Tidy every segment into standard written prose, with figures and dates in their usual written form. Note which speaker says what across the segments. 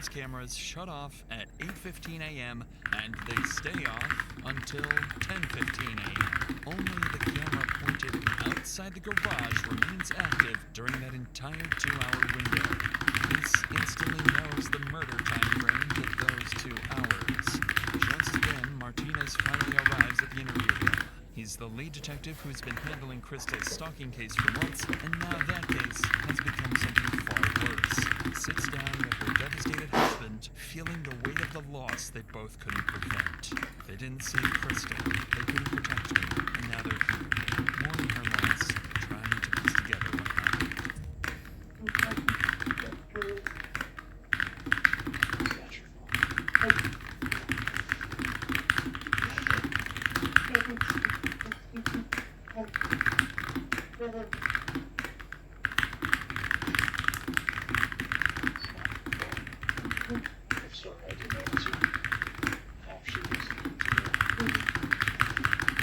Speaker 1: surveillance cameras shut off at 8:15 a.m. and they stay off until 10:15 a.m. Only the camera pointed outside the garage remains active during that entire 2-hour window. Police instantly knows the murder time frame to those 2 hours. Just then, Martinez finally arrives at the interview room. He's the lead detective who's been handling Crystal's stalking case for months, and now that case has become something far worse. He sits down with her devastated husband, feeling the weight of the loss they both couldn't prevent. They didn't save Crystal, they couldn't protect her, and now they're here, mourning her loss, trying to piece together what happened.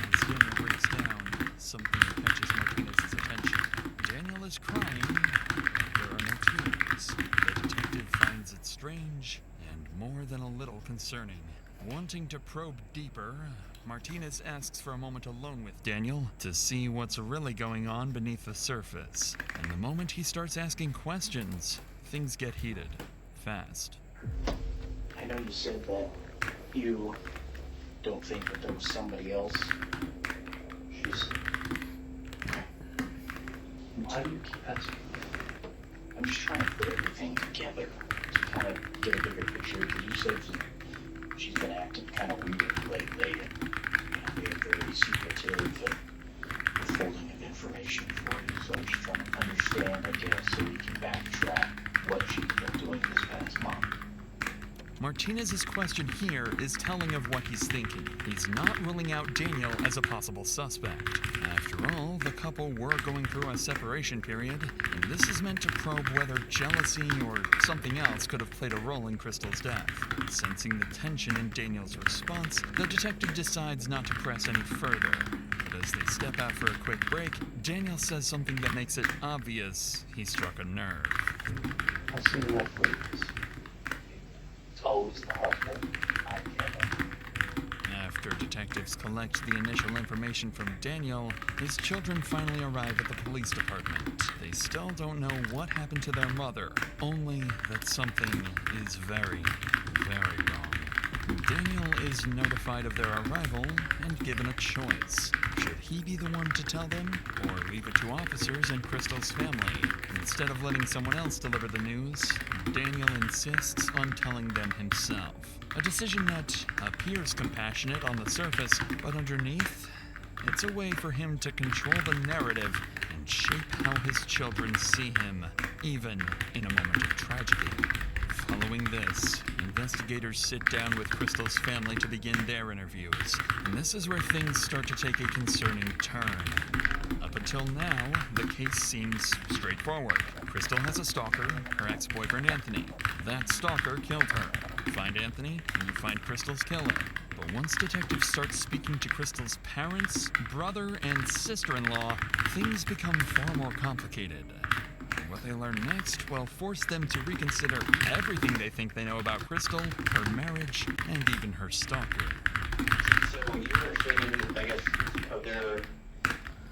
Speaker 1: As Daniel breaks down, something catches Martinez's attention. Daniel is crying. There are no tears. The detective finds it strange and more than a little concerning. Wanting to probe deeper, Martinez asks for a moment alone with Daniel to see what's really going on beneath the surface. And the moment he starts asking questions, things get heated. Fast.
Speaker 2: I know you said that you don't think that there was somebody else. Why do you keep asking? I'm just trying to put everything together to kind of get a bigger picture, because you said she's been acting kind of weird lately, and we have very secretive withholding of information for you, so I'm just trying to understand, I guess, so we can backtrack what she's been doing this past month.
Speaker 1: Martinez's question here is telling of what he's thinking. He's not ruling out Daniel as a possible suspect. After all, the couple were going through a separation period, and this is meant to probe whether jealousy or something else could have played a role in Crystal's death. Sensing the tension in Daniel's response, the detective decides not to press any further. But as they step out for a quick break, Daniel says something that makes it obvious he struck a nerve.
Speaker 2: I've seen enough movies. It's always the husband. I get it.
Speaker 1: After detectives collect the initial information from Daniel, his children finally arrive at the police department. They still don't know what happened to their mother, only that something is very, very wrong. Daniel is notified of their arrival and given a choice. Should he be the one to tell them, or leave it to officers and Crystal's family? Instead of letting someone else deliver the news, Daniel insists on telling them himself. A decision that appears compassionate on the surface, but underneath, it's a way for him to control the narrative and shape how his children see him, even in a moment of tragedy. Following this, investigators sit down with Crystal's family to begin their interviews, and this is where things start to take a concerning turn. Up until now, the case seems straightforward. Crystal has a stalker, her ex-boyfriend Anthony. That stalker killed her. You find Anthony, and you find Crystal's killer. But once detectives start speaking to Crystal's parents, brother, and sister-in-law, things become far more complicated. What they learn next will force them to reconsider everything they think they know about Crystal, her marriage, and even her stalker.
Speaker 3: So you were saying, I guess,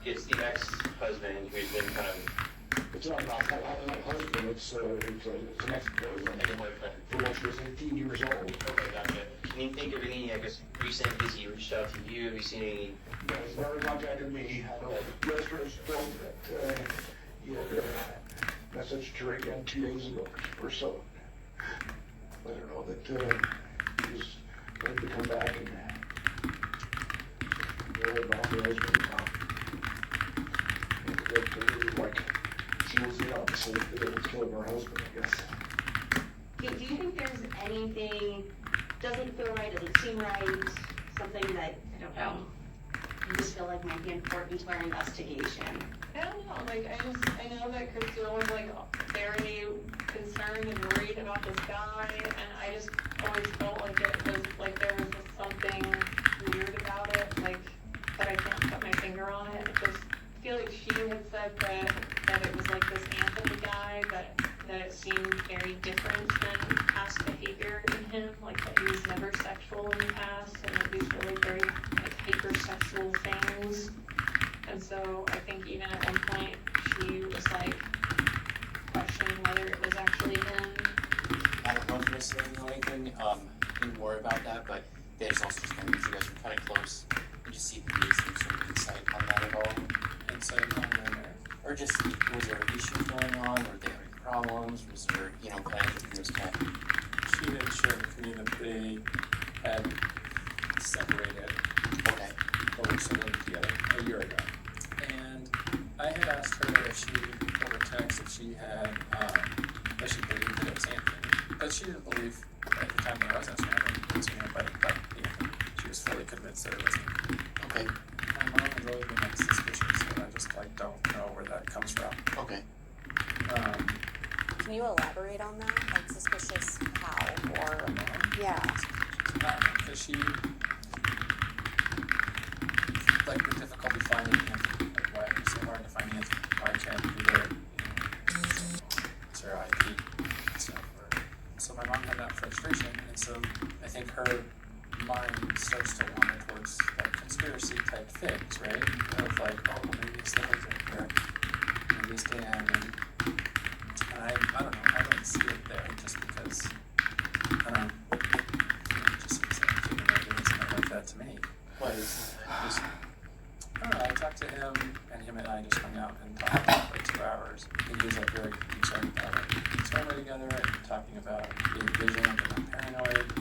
Speaker 3: it's the ex-husband who's been kind of...
Speaker 2: It's not my husband, it's an ex-boyfriend. For when she was 18 years old.
Speaker 3: Okay, gotcha. Can you think of any, I guess, recent, has he reached out to you? Have you seen any...
Speaker 2: No, he's never contacted me. I know yesterday's film that he had messaged her again 2 days ago or so. Let her know that he was going to come back and about her husband now. And that really, like, she was the opposite that it was killing her husband, I guess.
Speaker 4: Do you think there's anything, doesn't feel right, doesn't seem right, something that, I don't know, you just feel like might be important to our investigation?
Speaker 5: I don't know, I know that Crystal was very concerned and worried about this guy, and I just always felt like it was, there was just something weird about it, that I can't put my finger on it. I just feel like she had said that it was this Anthony guy, that it seemed very different than past behavior. him, like that he was never sexual in the past, and that these were like very like hypersexual things. And so I think even at one point she was like questioning whether it was actually him.
Speaker 6: I don't know if you necessarily know anything more about that, but there's also just kind of you guys were kind of close. Did you see if you some sort of insight on that at all? Insight on that, or just was there issues going on? Were they having problems? Was there, kind of anything was kind of...
Speaker 7: She didn't share with me that they had separated.
Speaker 6: Okay.
Speaker 7: Or were still living together a year ago. And I had asked her if she, over text, if she had, if she believed that it was Anthony. But she didn't believe at the time that I was asking her it was him, but she was fully convinced that it was him.
Speaker 6: Okay.
Speaker 7: My mom has always been like suspicious, and I just like don't know where that comes from.
Speaker 6: Okay.
Speaker 8: Can you elaborate on that? Like suspicious how or
Speaker 7: My mom?
Speaker 8: yeah.
Speaker 7: Because she, like the difficulty finding Anthony, like why it was so hard to find Anthony, why can't he be there, it's her IP and stuff. So my mom had that frustration, and so I think her mind starts to wander towards like conspiracy type things, right? Of like, oh, maybe it's the husband, or maybe it's Dan, and I don't know, I don't see it there just because, I don't know, it just seems like human doing something like that to me.
Speaker 6: What is
Speaker 7: Just, I don't know, I talked to him, and him and I just hung out and talked for like 2 hours. And he was like very concerned about like his family together and talking about being vigilant and not paranoid.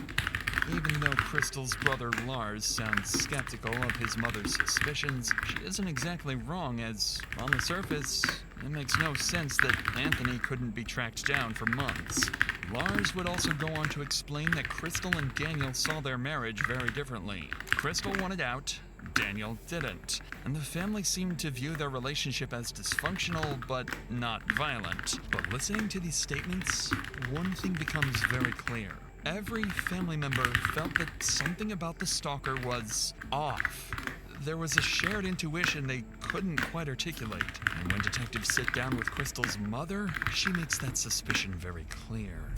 Speaker 1: Even though Crystal's brother Lars sounds skeptical of his mother's suspicions, she isn't exactly wrong, as, on the surface, it makes no sense that Anthony couldn't be tracked down for months. Lars would also go on to explain that Crystal and Daniel saw their marriage very differently. Crystal wanted out, Daniel didn't, and the family seemed to view their relationship as dysfunctional but not violent. But listening to these statements, one thing becomes very clear. Every family member felt that something about the stalker was off. There was a shared intuition they couldn't quite articulate. And when detectives sit down with Crystal's mother, she makes that suspicion very cleir.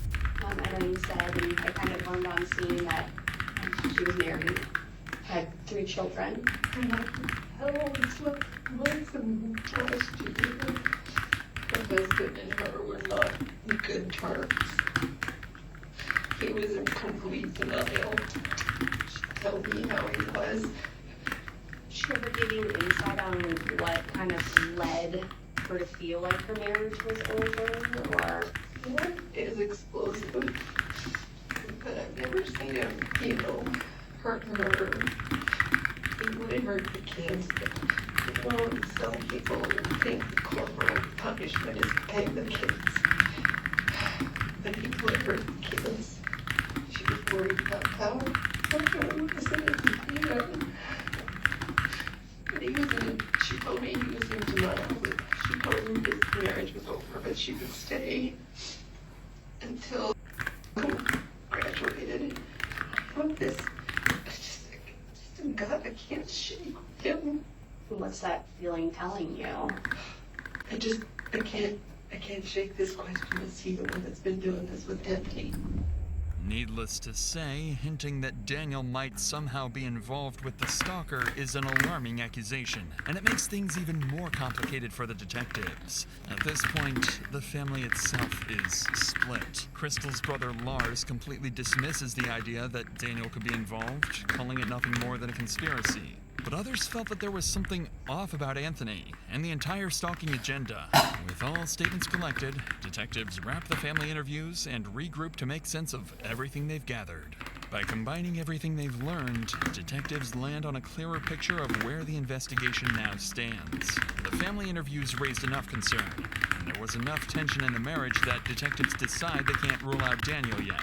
Speaker 4: I know you said, and I kind of learned on seeing that she was married, had 3 children.
Speaker 5: How old what and last year? Her husband and her were not in good terms. He was in complete denial. Tell me how he was.
Speaker 4: She ever give you insight on what kind of led her to feel like her marriage was over, or?
Speaker 5: What is explosive? But I've never seen him, hurt her. He wouldn't hurt the kids. Some people think corporal punishment is to pay the kids. But he would hurt the kids. She was worried about how her was But he was she told me he was in denial. She told him his marriage was over, but she would stay until graduated from this. God, I can't shake him.
Speaker 4: What's that feeling telling you?
Speaker 5: I can't shake this question. Is he the one that's been doing this with Anthony?
Speaker 1: Needless to say, hinting that Daniel might somehow be involved with the stalker is an alarming accusation, and it makes things even more complicated for the detectives. At this point, the family itself is split. Crystal's brother Lars completely dismisses the idea that Daniel could be involved, calling it nothing more than a conspiracy. But others felt that there was something off about Anthony and the entire stalking agenda. With all statements collected, detectives wrap the family interviews and regroup to make sense of everything they've gathered. By combining everything they've learned, detectives land on a clearer picture of where the investigation now stands. The family interviews raised enough concern, and there was enough tension in the marriage that detectives decide they can't rule out Daniel yet.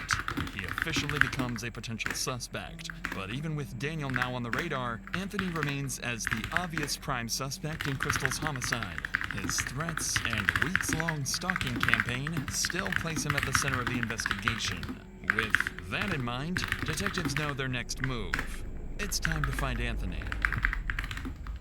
Speaker 1: He officially becomes a potential suspect. But even with Daniel now on the radar, Anthony remains as the obvious prime suspect in Crystal's homicide. His threats and weeks-long stalking campaign still place him at the center of the investigation. With that in mind, detectives know their next move. It's time to find Anthony.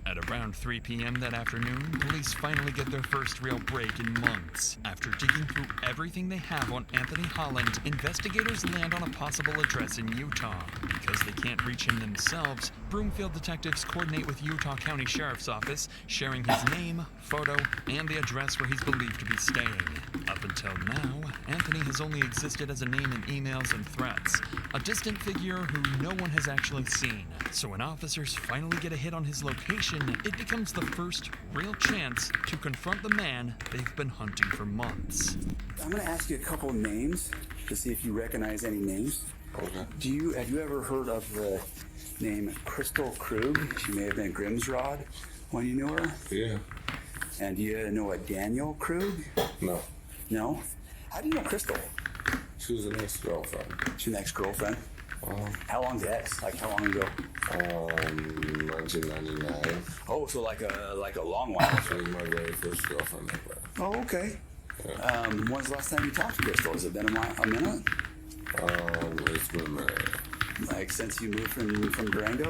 Speaker 1: At At around 3 p.m. that afternoon, police finally get their first real break in months. After digging through everything they have on Anthony Holland, investigators land on a possible address in Utah. Because they can't reach him themselves, Broomfield detectives coordinate with Utah County Sheriff's Office, sharing his name, photo, and the address where he's believed to be staying. Up until now, Anthony has only existed as a name in emails and threats, a distant figure who no one has actually seen. So when officers finally get a hit on his location, it becomes the first real chance to confront the man they've been hunting for months.
Speaker 9: I'm going to ask you a couple of names to see if you recognize any names.
Speaker 10: Okay.
Speaker 9: Have you ever heard of the name Crystal Krug? She may have been Grimsrod when you knew her.
Speaker 10: Yeah.
Speaker 9: And do you know a Daniel Krug?
Speaker 10: No.
Speaker 9: No? How do you know Crystal?
Speaker 10: She was an ex-girlfriend.
Speaker 9: She's an ex-girlfriend. How long's ex? Like how long ago?
Speaker 10: 1999.
Speaker 9: Oh, so like a long while.
Speaker 10: She was my very first girlfriend ever.
Speaker 9: Oh, okay.
Speaker 10: Yeah.
Speaker 9: When's the last time you talked to Crystal? Has it been a minute?
Speaker 10: It's been a minute.
Speaker 9: Like since you moved from Durango?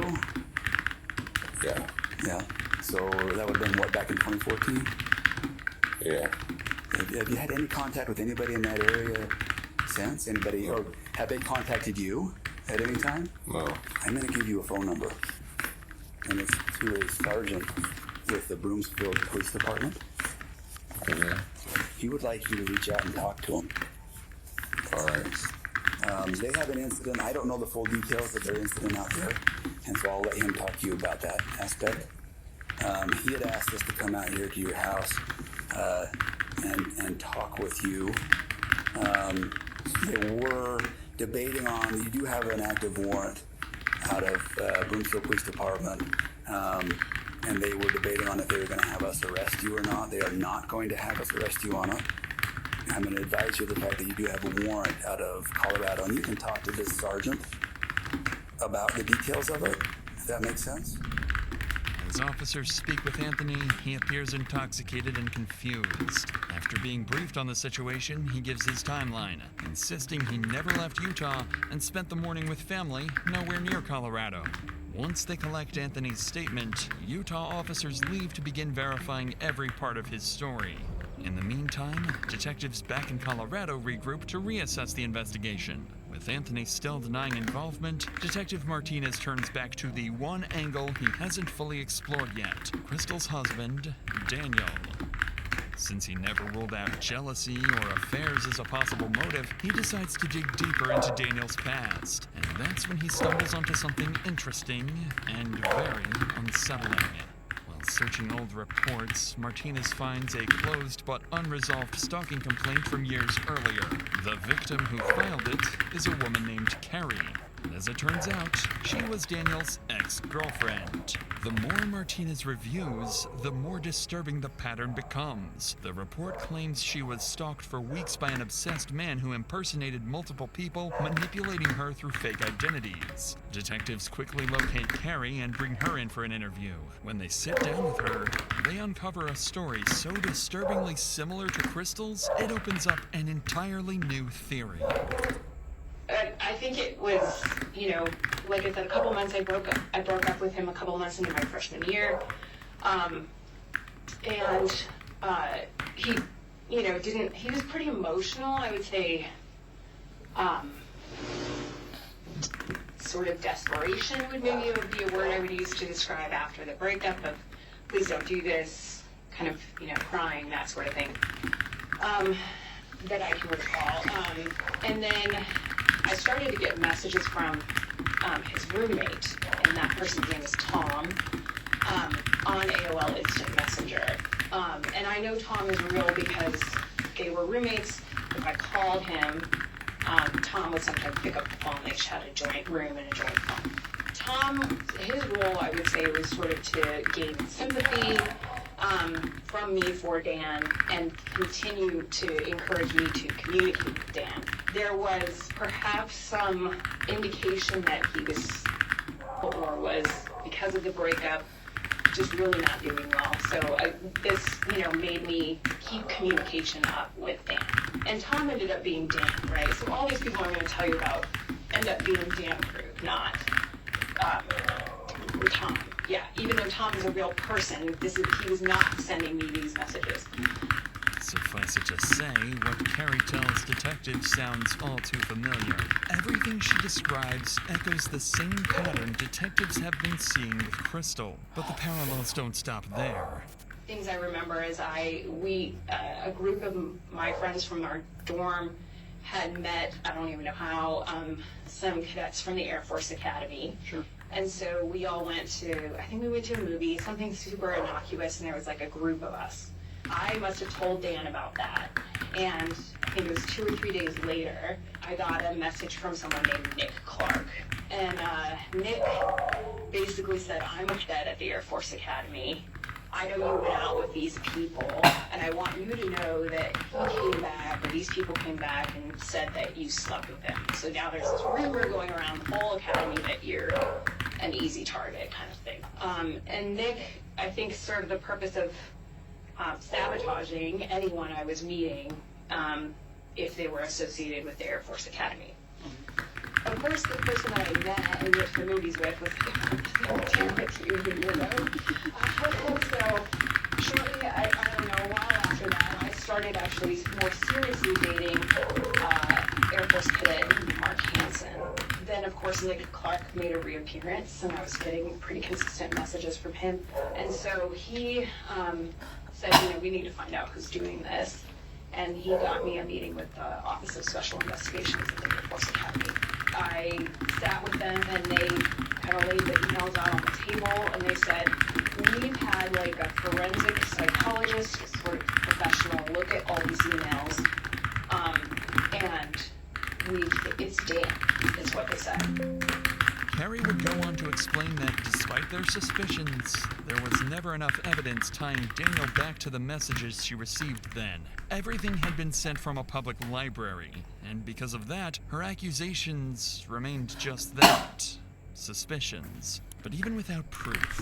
Speaker 10: Yeah.
Speaker 9: Yeah. So that would have been what, back in 2014?
Speaker 10: Yeah.
Speaker 9: Have you had any contact with anybody in that area since? Anybody, or have they contacted you at any time?
Speaker 10: No.
Speaker 9: I'm going to give you a phone number, and it's to a sergeant with the Broomfield Police Department.
Speaker 10: Okay.
Speaker 9: He would like you to reach out and talk to him.
Speaker 10: All right.
Speaker 9: They have an incident. I don't know the full details of their incident out there, and so I'll let him talk to you about that aspect. He had asked us to come out here to your house and talk with you. They were debating on, you do have an active warrant out of Broomfield Police Department, and they were debating on if they were going to have us arrest you or not. They are not going to have us arrest you on it. I'm going to advise you of the fact that you do have a warrant out of Colorado, and you can talk to this sergeant about the details of it, if that makes sense.
Speaker 1: As officers speak with Anthony, he appears intoxicated and confused. After being briefed on the situation, he gives his timeline, insisting he never left Utah and spent the morning with family nowhere near Colorado. Once they collect Anthony's statement, Utah officers leave to begin verifying every part of his story. In the meantime, detectives back in Colorado regroup to reassess the investigation. With Anthony still denying involvement, Detective Martinez turns back to the one angle he hasn't fully explored yet: Crystal's husband, Daniel. Since he never ruled out jealousy or affairs as a possible motive, he decides to dig deeper into Daniel's past. And that's when he stumbles onto something interesting and very unsettling. While searching old reports, Martinez finds a closed but unresolved stalking complaint from years earlier. The victim who filed it is a woman named Carrie. And as it turns out, she was Daniel's ex-girlfriend. The more Martinez reviews, the more disturbing the pattern becomes. The report claims she was stalked for weeks by an obsessed man who impersonated multiple people, manipulating her through fake identities. Detectives quickly locate Carrie and bring her in for an interview. When they sit down with her, they uncover a story so disturbingly similar to Crystal's, it opens up an entirely new theory.
Speaker 5: I think it was, like I said, a couple months I broke up with him a couple months into my freshman year. He, he was pretty emotional, I would say, sort of desperation would be a word I would use to describe after the breakup of, please don't do this, kind of, crying, that sort of thing, that I can recall. And then I started to get messages from his roommate, and that person's name is Tom, on AOL Instant Messenger. And I know Tom is real because they were roommates. If I called him, Tom would sometimes pick up the phone. They had a joint room and a joint phone. Tom, his role, I would say, was sort of to gain sympathy from me for Dan and continue to encourage me to communicate with Dan. There was perhaps some indication that he was, or was, because of the breakup, just really not doing well. So this, made me keep communication up with Dan. And Tom ended up being Dan, right? So all these people I'm going to tell you about end up being Dan Krug, not Tom.
Speaker 4: yeah, even though Tom is a real person, he was not sending me these messages.
Speaker 1: Suffice it to say, what Carrie tells detectives sounds all too familiar. Everything she describes echoes the same pattern detectives have been seeing with Crystal, but the parallels don't stop there.
Speaker 4: Things I remember is a group of my friends from our dorm had met, I don't even know how, some cadets from the Air Force Academy.
Speaker 2: Sure.
Speaker 4: And so we all went to, I think we went to a movie, something super innocuous, and there was like a group of us. I must have told Dan about that, and I think it was 2 or 3 days later, I got a message from someone named Nick Clark. And Nick basically said, I'm a cadet at the Air Force Academy. I know you went out with these people, and I want you to know that he came back, or these people came back and said that you slept with him. So now there's this rumor going around the whole academy that you're an easy target kind of thing. And Nick, I think, served the purpose of sabotaging anyone I was meeting if they were associated with the Air Force Academy. Of course, the person that I met and went to the movies with was damn with you, you know? So, shortly, I don't know, a while after that, I started actually more seriously dating Air Force cadet Mark Hansen. Then, of course, Nick Clark made a reappearance, and I was getting pretty consistent messages from him. And so he said, you know, we need to find out who's doing this. And he got me a meeting with the Office of Special Investigations at the Air Force Academy. I sat with them, and they kind of laid the emails out on the table, and they said, we've had like a forensic psychologist, sort of professional, look at all these emails, and it's Dan, is what they said.
Speaker 1: Carrie would go on to explain that despite their suspicions, there was never enough evidence tying Daniel back to the messages she received then. Everything had been sent from a public library, and because of that, her accusations remained just that, suspicions. But even without proof,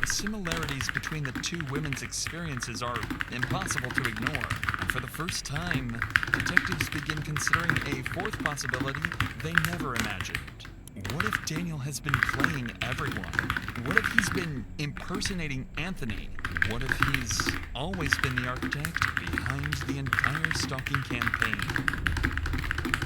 Speaker 1: the similarities between the two women's experiences are impossible to ignore. And for the first time, detectives begin considering a fourth possibility they never imagined. What if Daniel has been playing everyone? What if he's been impersonating Anthony? What if he's always been the architect behind the entire stalking campaign?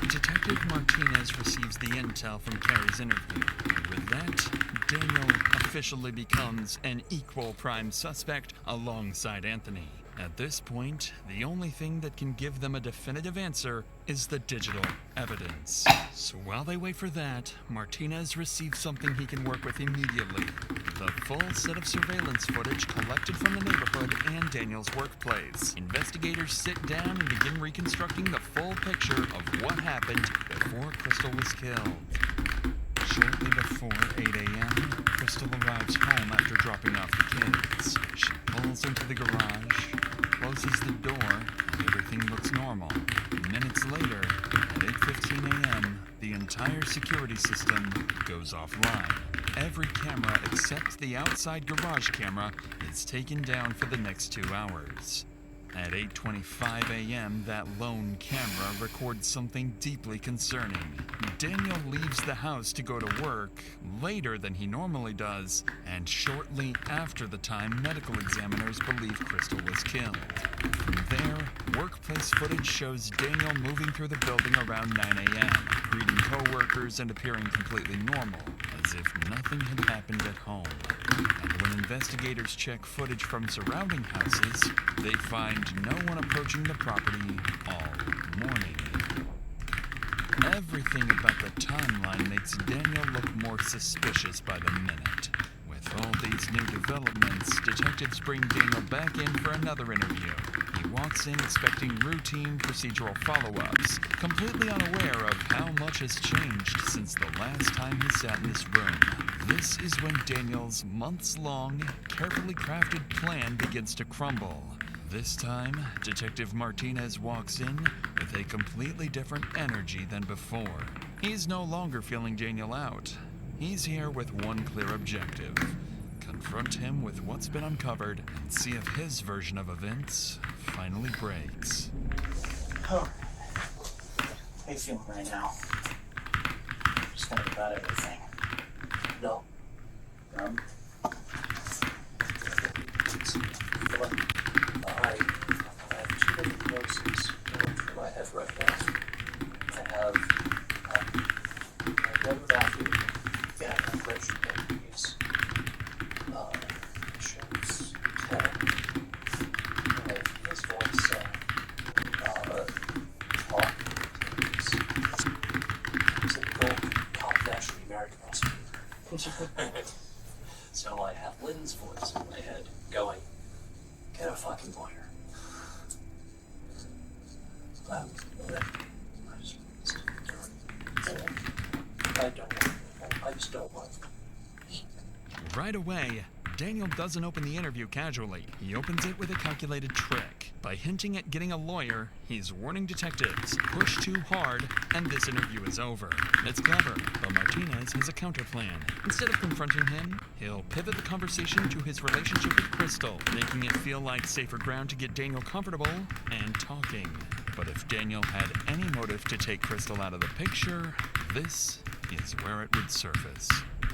Speaker 1: Detective Martinez receives the intel from Carrie's interview. And with that, Daniel officially becomes an equal prime suspect alongside Anthony. At this point, the only thing that can give them a definitive answer is the digital evidence. So while they wait for that, Martinez receives something he can work with immediately. The full set of surveillance footage collected from the neighborhood and Daniel's workplace. Investigators sit down and begin reconstructing the full picture of what happened before Crystal was killed. Shortly before 8 a.m., Crystal arrives home after dropping off the kids. She pulls into the garage, closes the door, and everything looks normal. Minutes later, at 8:15 a.m., the entire security system goes offline. Every camera except the outside garage camera is taken down for the next 2 hours. At 8:25 a.m., that lone camera records something deeply concerning. Daniel leaves the house to go to work later than he normally does, and shortly after the time medical examiners believe Crystal was killed. From there, workplace footage shows Daniel moving through the building around 9 a.m., greeting co-workers and appearing completely normal, as if nothing had happened at home. And when investigators check footage from surrounding houses, they find no one approaching the property all morning. Everything about the timeline makes Daniel look more suspicious by the minute. With all these new developments, detectives bring Daniel back in for another interview. He walks in expecting routine procedural follow-ups, completely unaware of how much has changed since the last time he sat in this room. This is when Daniel's months-long, carefully crafted plan begins to crumble. This time, Detective Martinez walks in with a completely different energy than before. He's no longer feeling Daniel out. He's here with one clear objective: confront him with what's been uncovered and see if his version of events finally breaks.
Speaker 2: Oh, how you feeling right now? Just think about everything. No.
Speaker 11: married prosecutor. So I have Lynn's voice in my head going, get a fucking lawyer. I just don't want to.
Speaker 1: Right away, Daniel doesn't open the interview casually. He opens it with a calculated trick. By hinting at getting a lawyer, he's warning detectives, push too hard, and this interview is over. It's clever, but Martinez has a counterplan. Instead of confronting him, he'll pivot the conversation to his relationship with Crystal, making it feel like safer ground to get Daniel comfortable and talking. But if Daniel had any motive to take Crystal out of the picture, this is where it would surface.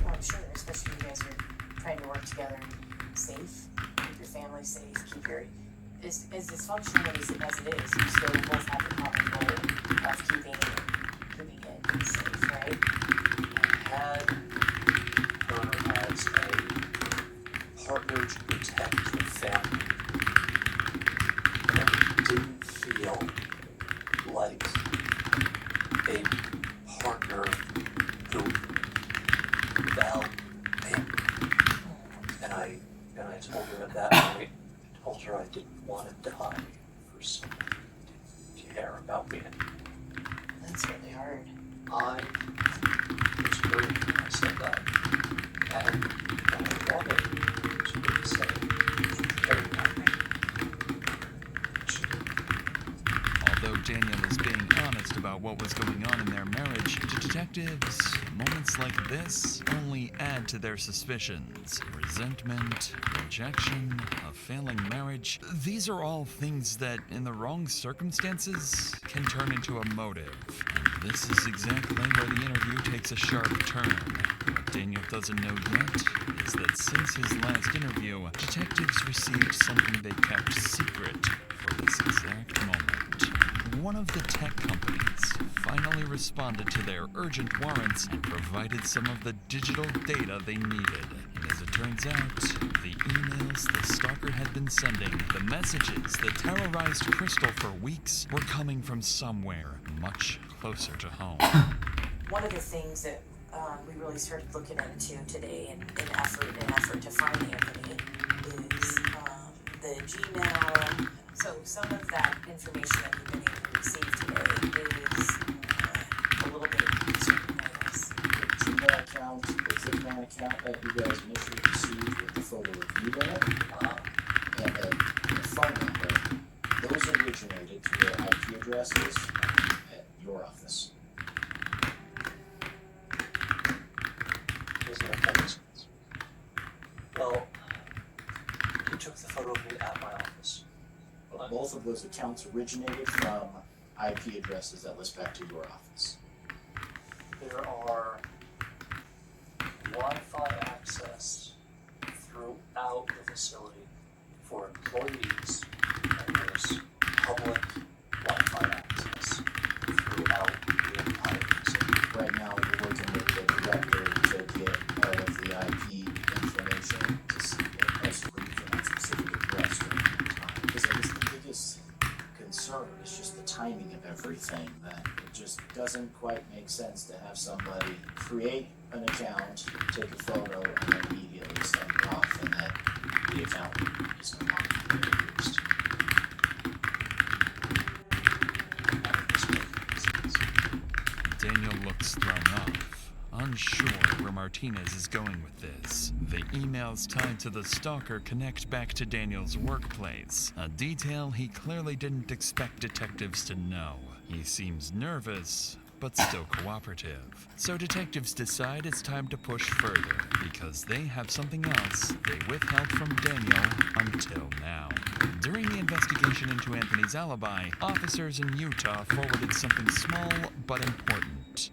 Speaker 12: Well, I'm sure, especially you guys are trying to work together and safe, keep your family safe, keep your... As dysfunctional as it is, you still both have the common goal of keeping it safe, right?
Speaker 11: I had her as a partner to protect the family. And I didn't feel like a partner who valued me. And I told her at that point, I told her I didn't want to die for someone who didn't care about me anymore.
Speaker 12: That's really hard.
Speaker 11: I was hurt when I said that. And I wanted to do the same. She cared about me. She didn't.
Speaker 1: Although Daniel is being honest about what was going on in their marriage, to detectives, moments like this only add to their suspicions. Resentment, rejection, a failing marriage. These are all things that, in the wrong circumstances, can turn into a motive. And this is exactly where the interview takes a sharp turn. What Daniel doesn't know yet is that since his last interview, detectives received something they kept secret for this exact moment. One of the tech companies finally responded to their urgent warrants and provided some of the digital data they needed. And as it turns out, the emails the stalker had been sending, the messages that terrorized Crystal for weeks, were coming from somewhere much closer to home.
Speaker 12: One of the things that we really started looking into today in effort to find Anthony is the Gmail. So some of that information that we've been able to receive today is a little bit concerning, I guess.
Speaker 2: The Gmail account, the Zipman account that you guys initially received with the photo of you in it, and the phone number, those originated through their IP addresses at your office.
Speaker 11: Doesn't make any sense. Well, he took the photo of me at my office.
Speaker 2: But both of those accounts originated from IP addresses that list back to your office.
Speaker 11: There are Wi-Fi access throughout the facility for employees, and there's public Wi-Fi access throughout the entire facility.
Speaker 2: Right now, you're working with the director to get all of the IP information to see what best route for that specific address during that time. Because I guess the biggest concern is just the timing of everything, that it just doesn't quite make sense to have somebody create an account, take a photo, and then immediately send it off, and then the account is no longer being used.
Speaker 1: Daniel looks thrown off, unsure where Martinez is going with this. The emails tied to the stalker connect back to Daniel's workplace, a detail he clearly didn't expect detectives to know. He seems nervous, but still cooperative. So detectives decide it's time to push further, because they have something else they withheld from Daniel until now. During the investigation into Anthony's alibi, officers in Utah forwarded something small but important.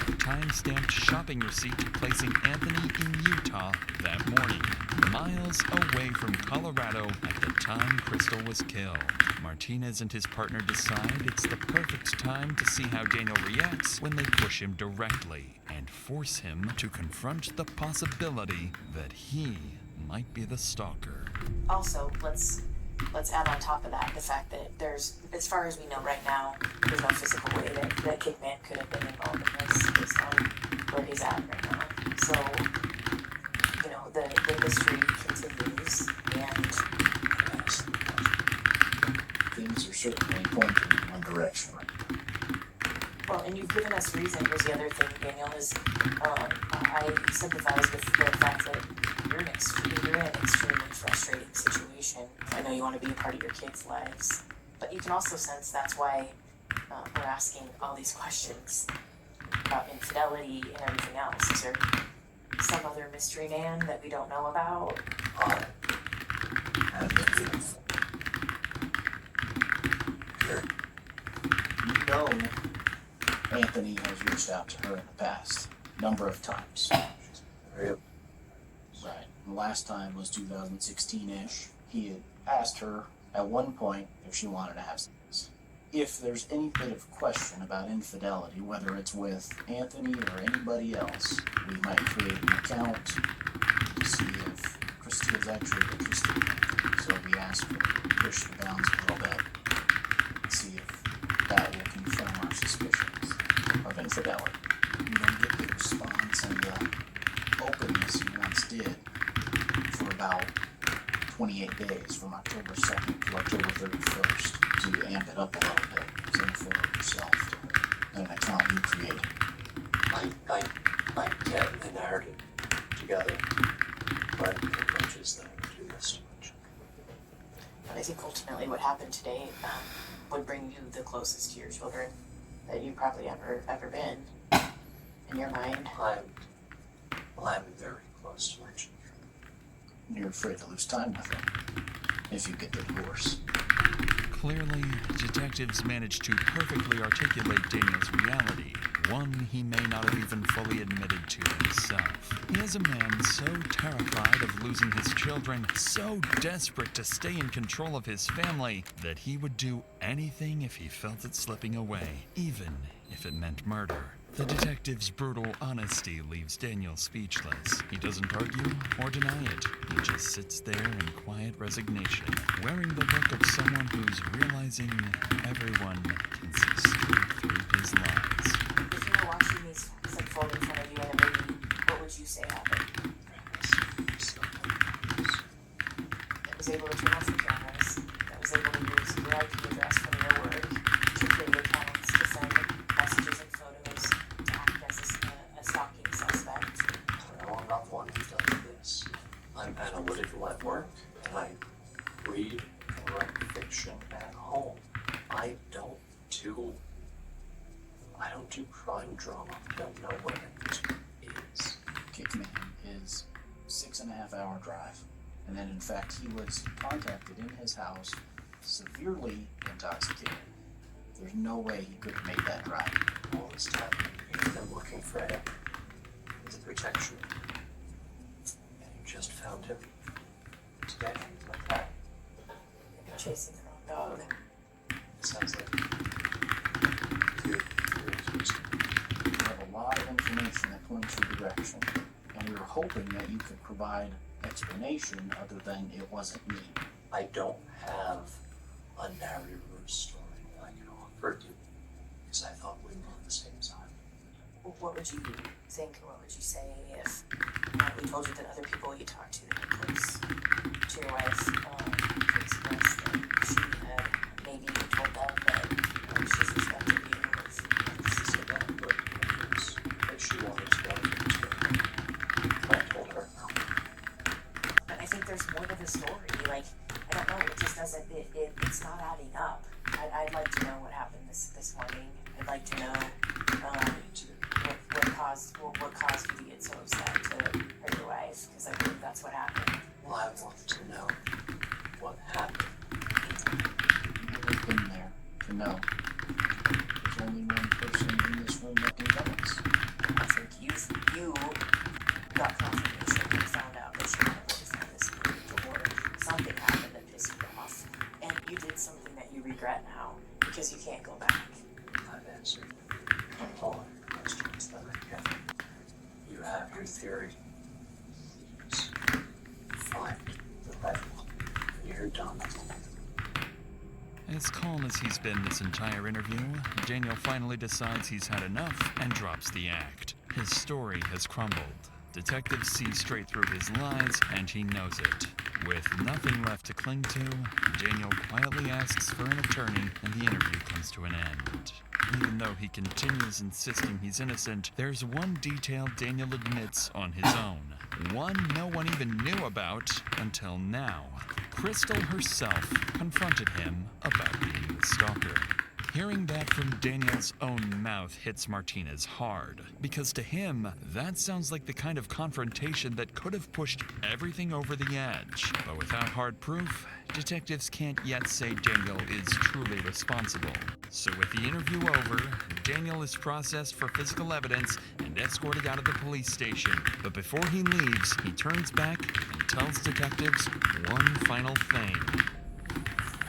Speaker 1: A time-stamped shopping receipt placing Anthony in Utah that morning, miles away from Colorado at the time Crystal was killed. Martinez and his partner decide it's the perfect time to see how Daniel reacts when they push him directly and force him to confront the possibility that he might be the stalker.
Speaker 12: Also, let's add on top of that the fact that there's, as far as we know right now, there's no physical way that Kidman could have been involved in this based on where he's at right now. So, you know, the mystery continues, and
Speaker 2: Things are certainly pointing in one direction.
Speaker 12: well, and you've given us reason. Here's the other thing, Daniel, is I sympathize with the fact that you're in an extremely frustrating situation. I know you want to be a part of your kids' lives, but you can also sense that's why we're asking all these questions about infidelity and everything else. Is there some other mystery man that we don't know about?
Speaker 11: I have been fearful. Here,
Speaker 2: You know, Anthony has reached out to her in the past, number of times.
Speaker 11: very
Speaker 2: Right. The last time was 2016-ish. He had asked her at one point if she wanted to have sex. If there's any bit of question about infidelity, whether it's with Anthony or anybody else, we might create an account to see if Christy is actually interested in it. So we ask her to push the bounds a little bit and see if that will confirm our suspicions of infidelity. We don't get the response and the openness you once did for about 28 days, from October 2nd to October 31st, to amp it up a little bit. Send a photo of yourself and an account you created.
Speaker 11: I get the narrative together, but it much that I do this too much.
Speaker 12: But I think ultimately what happened today would bring you the closest to your children that you've probably ever been in your mind.
Speaker 11: I'm very close to my children.
Speaker 2: You're afraid to lose time with them if you get the divorce.
Speaker 1: Clearly, detectives managed to perfectly articulate Daniel's reality, one he may not have even fully admitted to himself. He is a man so terrified of losing his children, so desperate to stay in control of his family, that he would do anything if he felt it slipping away, even if it meant murder. The detective's brutal honesty leaves Daniel speechless. He doesn't argue or deny it. He just sits there in quiet resignation, wearing the look of someone who's realizing everyone can see straight through his lies.
Speaker 12: If you were watching these unfold in front of you in a movie, what would you say happened? That was able to turn off the cameras, that was able to use your IP address from your work to create accounts to send messages and photos to act as a stalking suspect.
Speaker 11: Well, I'm not the one who's done this. I'm analytical at work, and I read and write fiction at home. I don't do crime drama. I don't know what it is.
Speaker 2: Kickman is 6.5 hour drive. And then in fact he was contacted in his house, severely intoxicated. There's no way he could have made that drive.
Speaker 11: All this time, you've been looking for him with protection. And you just found him today, like that.
Speaker 12: You're chasing the wrong dog.
Speaker 11: It sounds like you're accused.
Speaker 2: You have a lot of information that points your direction, and we were hoping that you could provide explanation other than it wasn't me.
Speaker 11: I don't have a narrator's story that I can offer you because I thought we were on the same side.
Speaker 12: What would you think, or what would you say if we told you that other people you talked to that were close to your wife expressed that she had maybe told them that she suspected you of
Speaker 11: She said that, but it was that she wanted to go into. I told her no.
Speaker 12: But I think there's more to the story. Like, I don't know, it just doesn't, it's not adding up. I'd like to know what happened this morning. I'd like to know what caused you to get so upset to hurt your wife, because I believe that's what happened.
Speaker 11: Well, I want to know what happened.
Speaker 2: You've never been there to know. There's only one person in this room that can tell us.
Speaker 12: I think you got confirmation and found out that she had a boyfriend this week, or something happened that pissed you off, and you did something that you regret now because you can't go back.
Speaker 11: I've answered all your questions that I have. You have your theory. Just find the right one. You're done.
Speaker 1: As calm as he's been this entire interview, Daniel finally decides he's had enough and drops the act. His story has crumbled. Detectives see straight through his lies, and he knows it. With nothing left to cling to, Daniel quietly asks for an attorney, and the interview comes to an end. Even though he continues insisting he's innocent, there's one detail Daniel admits on his own. One no one even knew about until now. Crystal herself confronted him about being the stalker. Hearing that from Daniel's own mouth hits Martinez hard, because to him, that sounds like the kind of confrontation that could have pushed everything over the edge. But without hard proof, detectives can't yet say Daniel is truly responsible. So with the interview over, Daniel is processed for physical evidence and escorted out of the police station. But before he leaves, he turns back and tells detectives one final thing.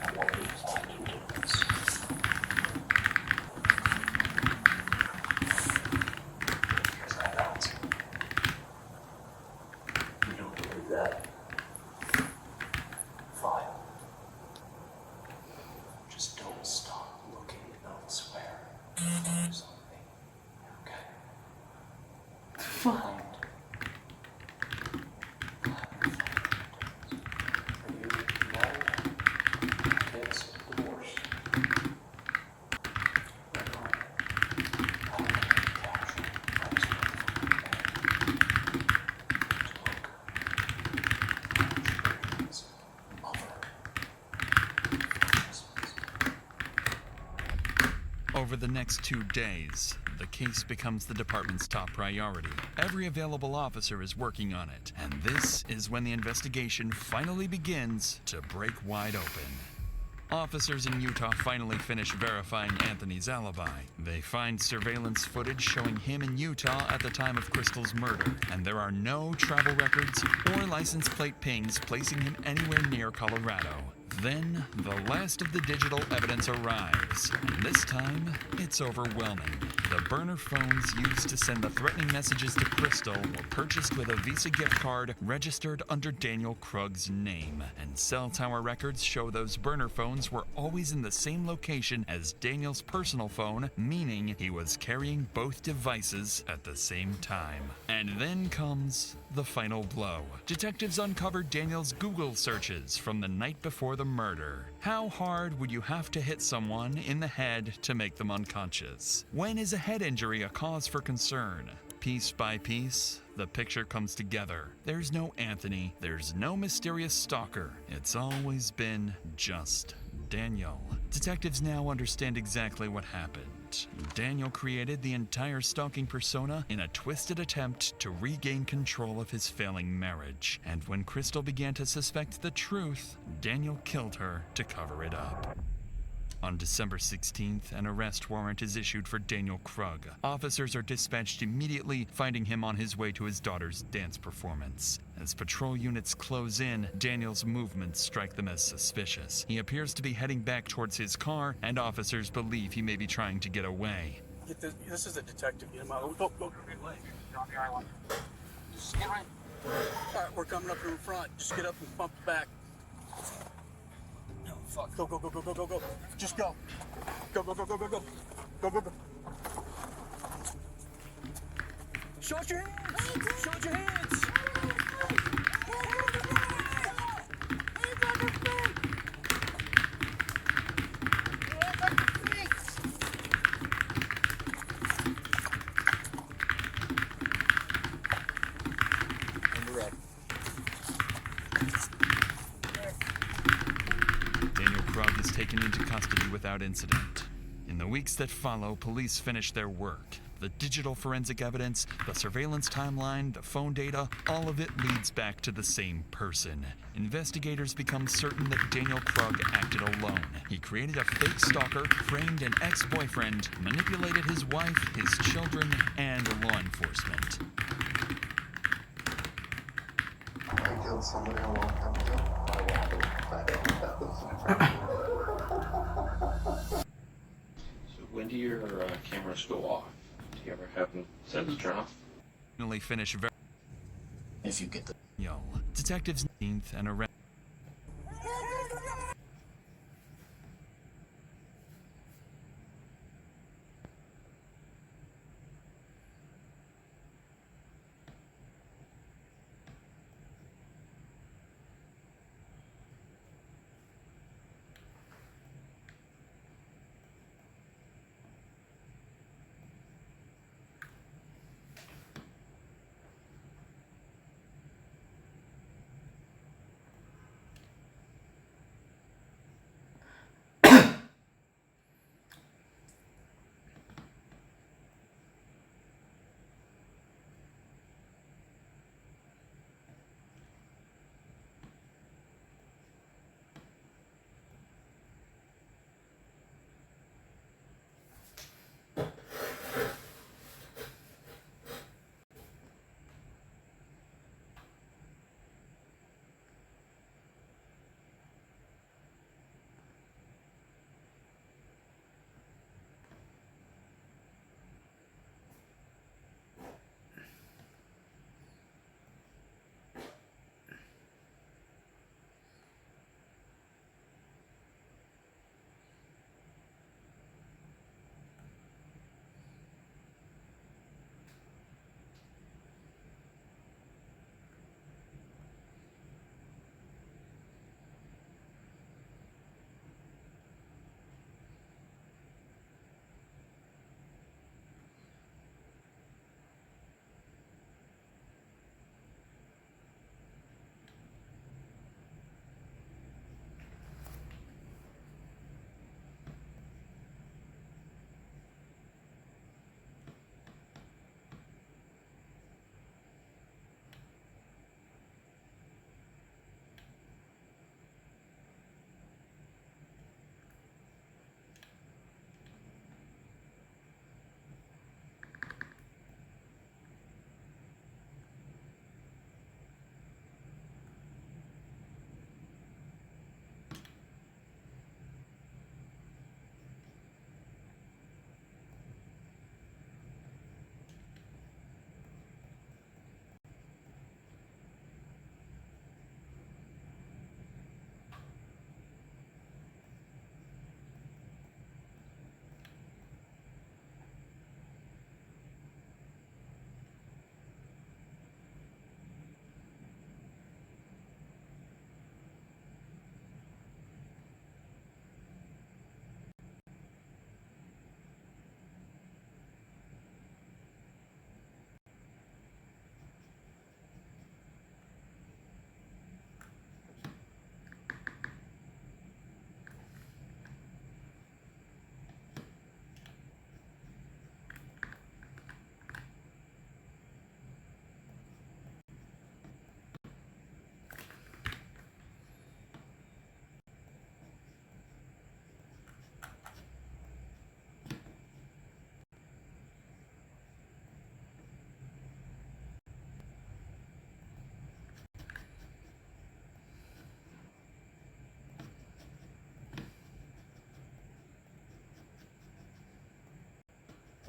Speaker 11: I want you to continue doing this. Because I don't. You don't believe that? Fine. Just don't stop looking elsewhere. Focus on me. Okay? Fine. Are you married? Kids? Divorced? Right on. How can you capture what's experience other
Speaker 1: Over the next 2 days, the case becomes the department's top priority. Every available officer is working on it, and this is when the investigation finally begins to break wide open. Officers in Utah finally finish verifying Anthony's alibi. They find surveillance footage showing him in Utah at the time of Crystal's murder, and there are no travel records or license plate pings placing him anywhere near Colorado. Then, the last of the digital evidence arrives, and this time, it's overwhelming. The burner phones used to send the threatening messages to Crystal were purchased with a Visa gift card registered under Daniel Krug's name, and cell tower records show those burner phones were always in the same location as Daniel's personal phone, meaning he was carrying both devices at the same time. And then comes the final blow. Detectives uncovered Daniel's Google searches from the night before the murder. How hard would you have to hit someone in the head to make them unconscious? When is a head injury a cause for concern? Piece by piece, the picture comes together. There's no Anthony, there's no mysterious stalker. It's always been just Daniel. Detectives now understand exactly what happened. Daniel created the entire stalking persona in a twisted attempt to regain control of his failing marriage. And when Crystal began to suspect the truth, Daniel killed her to cover it up. On December 16th, an arrest warrant is issued for Daniel Krug. Officers are dispatched immediately, finding him on his way to his daughter's dance performance. As patrol units close in, Daniel's movements strike them as suspicious. He appears to be heading back towards his car, and officers believe he may be trying to get away.
Speaker 7: This is a detective. Get him out. Go. You're on the island. Just get right. All right, we're coming up here in front. Just get up and bump back. No, fuck. Go. Just go. Go. Show us your hands. Show us your hands.
Speaker 1: Daniel Krug is taken into custody without incident. In the weeks that follow, police finish their work. The digital forensic evidence, the surveillance timeline, the phone data, all of it leads back to the same person. Investigators become certain that Daniel Krug acted alone. He created a fake stalker, framed an ex-boyfriend, manipulated his wife, his children, and law enforcement.
Speaker 11: I killed somebody a long time ago.
Speaker 3: So when do your cameras go off? Do you ever have them set to turn off?
Speaker 1: Finally finish
Speaker 11: If you get the
Speaker 1: detectives 19th and arrest.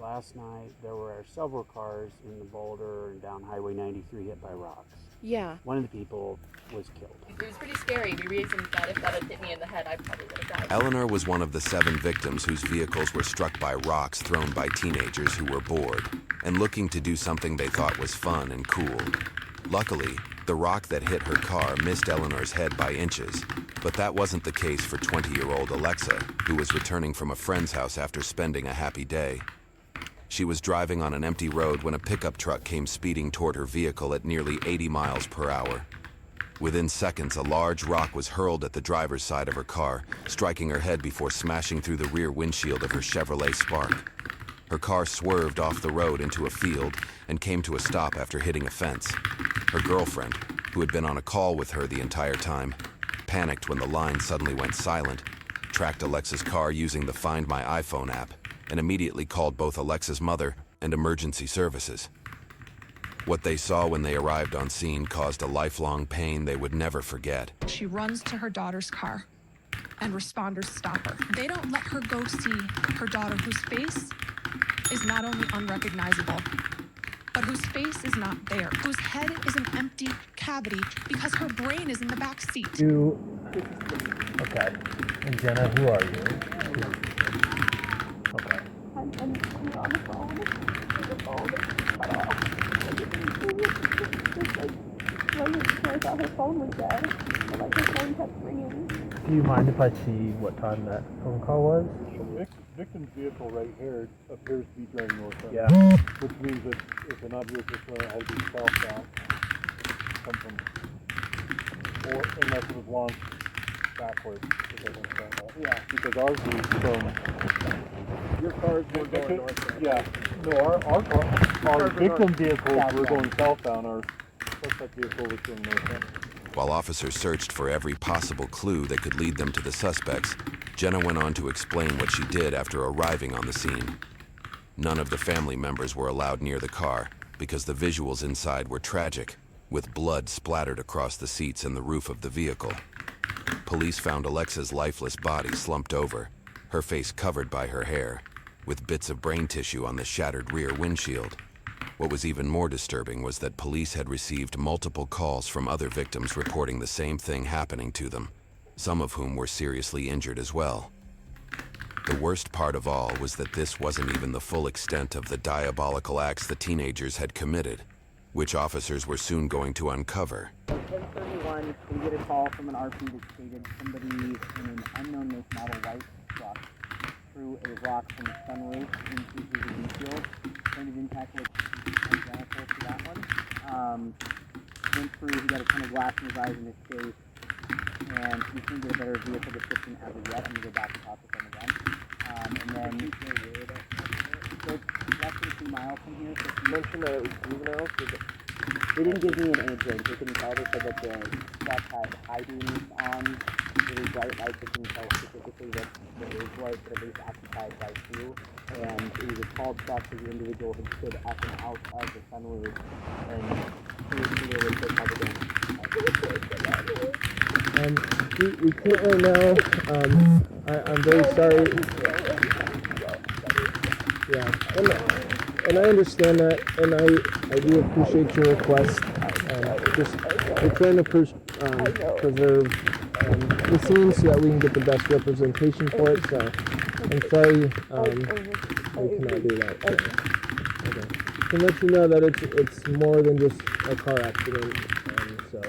Speaker 13: Last night, there were several cars in the Boulder and down Highway 93 hit by rocks.
Speaker 8: Yeah.
Speaker 13: One of the people was killed.
Speaker 14: It was pretty scary. The reason that if that had hit me in the head, I probably would have died.
Speaker 15: Eleanor was one of the 7 victims whose vehicles were struck by rocks thrown by teenagers who were bored and looking to do something they thought was fun and cool. Luckily, the rock that hit her car missed Eleanor's head by inches, but that wasn't the case for 20-year-old Alexa, who was returning from a friend's house after spending a happy day. She was driving on an empty road when a pickup truck came speeding toward her vehicle at nearly 80 miles per hour. Within seconds, a large rock was hurled at the driver's side of her car, striking her head before smashing through the rear windshield of her Chevrolet Spark. Her car swerved off the road into a field and came to a stop after hitting a fence. Her girlfriend, who had been on a call with her the entire time, panicked when the line suddenly went silent, tracked Alexa's car using the Find My iPhone app, and immediately called both Alexa's mother and emergency services. What they saw when they arrived on scene caused a lifelong pain they would never forget.
Speaker 16: She runs to her daughter's car, and responders stop her. They don't let her go see her daughter, whose face is not only unrecognizable, but whose face is not there, whose head is an empty cavity because her brain is in the back seat.
Speaker 17: Okay. And Jenna, who are you? Okay.
Speaker 18: I'm on the phone. The phone cut off. I thought her phone was dead. And like her phone kept ringing.
Speaker 17: Do you mind if I see what time that phone call was?
Speaker 19: The victim's vehicle right here appears to be driving north.
Speaker 17: Yeah.
Speaker 19: Which means that if an object is going to have to be southbound, something, or unless it was launched backwards, it doesn't sound right.
Speaker 17: Yeah.
Speaker 19: Because ours is from.
Speaker 17: Your cars were going north.
Speaker 19: Yeah. No, our victim vehicles were going southbound. Our suspect vehicle was going northbound.
Speaker 15: While officers searched for every possible clue that could lead them to the suspects, Jenna went on to explain what she did after arriving on the scene. None of the family members were allowed near the car because the visuals inside were tragic, with blood splattered across the seats and the roof of the vehicle. Police found Alexa's lifeless body slumped over, her face covered by her hair, with bits of brain tissue on the shattered rear windshield. What was even more disturbing was that police had received multiple calls from other victims reporting the same thing happening to them, some of whom were seriously injured as well. The worst part of all was that this wasn't even the full extent of the diabolical acts the teenagers had committed, which officers were soon going to uncover.
Speaker 20: At 10:31, we get a call from an RP that stated somebody in an unknown make model white truck threw a rock from the sunroof into his windshield. Turned it into identical to that one. Went through, he got a ton of glass in his eyes and his face, and we couldn't get a better vehicle description as of yet. I'm going to go back and talk with him again. And then it's less than 2 miles from here. So you mentioned that it was juveniles. They didn't give me an age range. They couldn't tell. They said that the truck had high beams on, really bright lights. They couldn't tell specifically what the age was, but at least occupied by 2. And it was a tall truck because the individual had stood up and out of the sunroof, and he was clearly so covered in.
Speaker 17: We can't right now. I'm very sorry. Yeah, and I understand that, and I do appreciate your request. Just we're trying to preserve the scene so that we can get the best representation for it. So I'm sorry, we cannot do that. Okay. To let you know that it's more than just a car accident. So.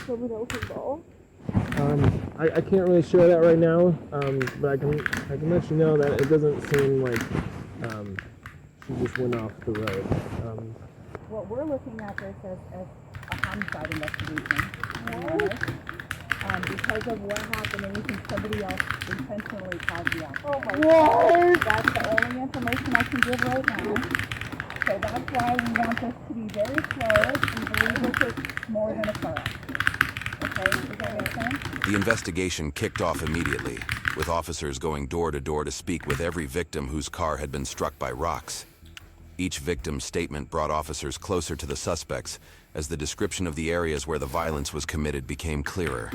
Speaker 18: Someone else involved?
Speaker 17: I can't really share that right now, but I can let you know that it doesn't seem like she just went off the road.
Speaker 18: What we're looking at this as a homicide investigation. Because of what happened, and we think somebody else intentionally caused the accident. Oh my God! That's the only information I can give right now. So that's why we want this to be very slow. We believe this is more than a car accident. Okay, does that make sense?
Speaker 15: The investigation kicked off immediately, with officers going door to door to speak with every victim whose car had been struck by rocks. Each victim's statement brought officers closer to the suspects as the description of the areas where the violence was committed became clearer.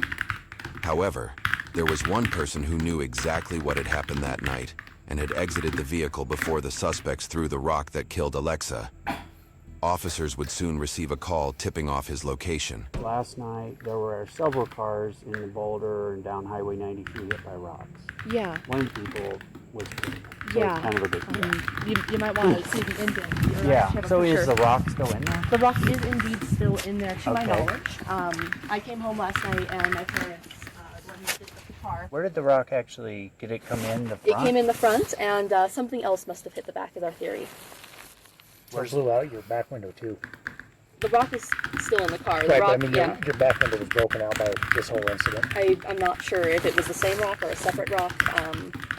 Speaker 15: However, there was one person who knew exactly what had happened that night and had exited the vehicle before the suspects threw the rock that killed Alexa. Officers would soon receive a call tipping off his location.
Speaker 13: Last night, there were several cars in the Boulder and down Highway 92 hit by rocks.
Speaker 14: Yeah.
Speaker 13: One of the people was killed. So
Speaker 14: Yeah.
Speaker 13: it's kind of a big deal.
Speaker 14: You might want to see the indent.
Speaker 13: Yeah. So is the rock still in there?
Speaker 14: The rock is indeed still in there, to my
Speaker 13: Okay.
Speaker 14: knowledge. I came home last night and my parents went and picked up the car.
Speaker 20: Where did the rock actually, did it come in the
Speaker 14: It
Speaker 20: front?
Speaker 14: came in the front, and something else must have hit the back, is our theory.
Speaker 21: Or blew out your back window too.
Speaker 14: The rock is still in the car. The
Speaker 21: Right,
Speaker 14: rock,
Speaker 21: but I mean,
Speaker 14: yeah.
Speaker 21: your back window was broken out by this whole incident.
Speaker 14: I'm not sure if it was the same rock or a separate rock.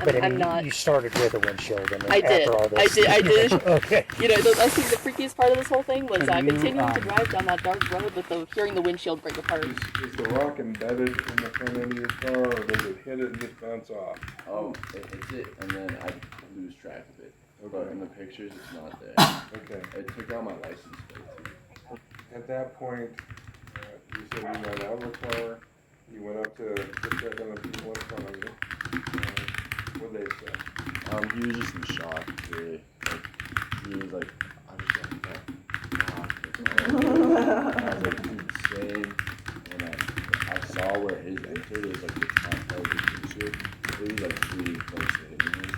Speaker 21: But I
Speaker 14: I'm
Speaker 21: mean,
Speaker 14: not.
Speaker 21: you started with a windshield, and then
Speaker 14: I did.
Speaker 21: after all this,
Speaker 14: I did.
Speaker 21: Okay.
Speaker 14: You know, I think the freakiest part of this whole thing was
Speaker 21: Can you,
Speaker 14: continuing to drive down that dark road with hearing the windshield break apart.
Speaker 22: Is the rock embedded in the front end of your car, or does it hit it and just bounce off?
Speaker 3: Oh, it hits it and then I lose track of it. But in the pictures, it's not there.
Speaker 22: Okay.
Speaker 3: It took out my license plate too.
Speaker 22: At that point, you said you got out of the car, you went up to check on the people in front of you. What'd they say?
Speaker 3: He was just in shock, really. Like, he was like, I was like, I was like, dude, same. And I saw where his entered, it was like the top part of the windshield. It was like really close to hitting him.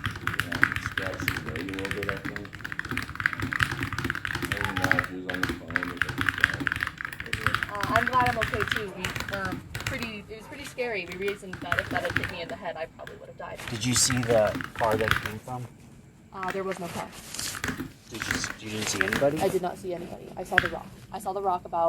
Speaker 3: And I scratched his leg a little bit, I think. Other than that, he was on the phone with his
Speaker 14: I'm glad I'm okay too. It was pretty scary. We reasoned that if that had hit me in the head, I probably would have died.
Speaker 20: Did you see the car that it came from?
Speaker 14: There was no car.
Speaker 20: You didn't see anybody?
Speaker 14: I did not see anybody. I saw the rock. I saw the rock about